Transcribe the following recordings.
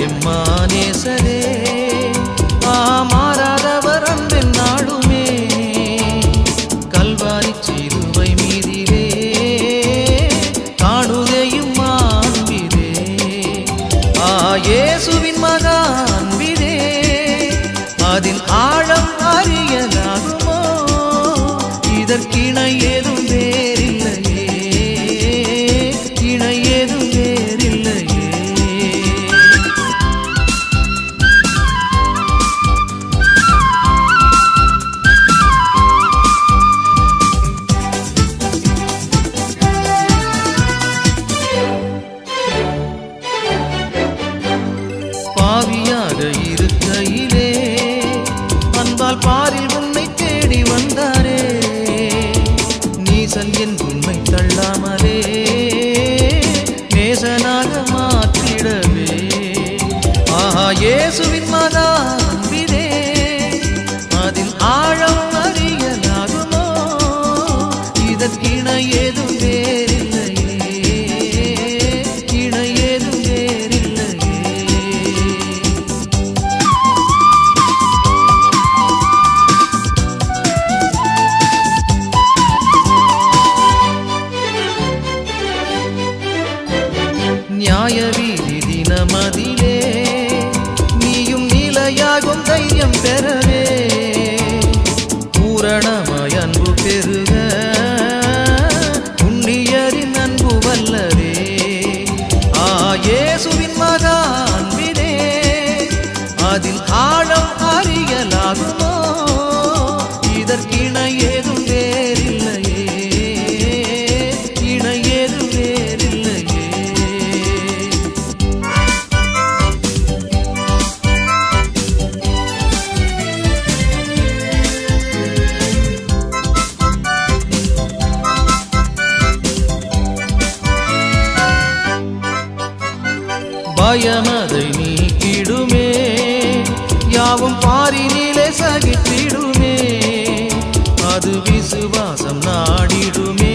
எம்மானேசரே மாறாதவர் அன்பின் நாளுமே கல்வாரி சிலுவை மீதிலே காணுதையும் அன்பிலே இயேசுவின் மகா அன்பிலே அதின் ஆழம் அறியலாகுமோ இதற்கிணை ஏதும் வேறில்லையே இணை ஏதும் வேறில்லையே பாவியாக இருக்கையிலே அன்பால் பாரில் உன்னை தேடி வந்தாரே நீசன் என் உன்னை தள்ளாமலே நேசனாக மாற்றிடவே இயேசுவின் மகா அன்பிலே அதில் ஆழம் அறியலாகுமோ இதற்கிணை ஏதும் வேறில்லையே இணை ஏதும் வேறில்லையே நியாய வீதி தினமதிலே நீயும் நிலையாகும் தைரியம் பெறவே பூரணமாய் அன்பு பெருக புண்ணியரின் அன்பு வல்லவே இயேசுவின் மகா அன்பிலே அதில் ஆழம் அறியலாகுமோ இதற்கிணை ஏதும் வேறில்லையே இணை ஏதும் வேறில்லையே பயமதை நீக்கிடுமே யாவும் பாரினிலே சகித்திடுமே அது விசுவாசம் நாடிடுமே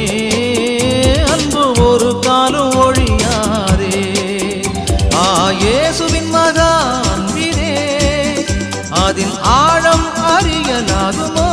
அன்பு ஒரு காலம் ஒழியாதே இயேசுவின் மகா அன்பிலே அதில் ஆழம் அறியலாகுமோ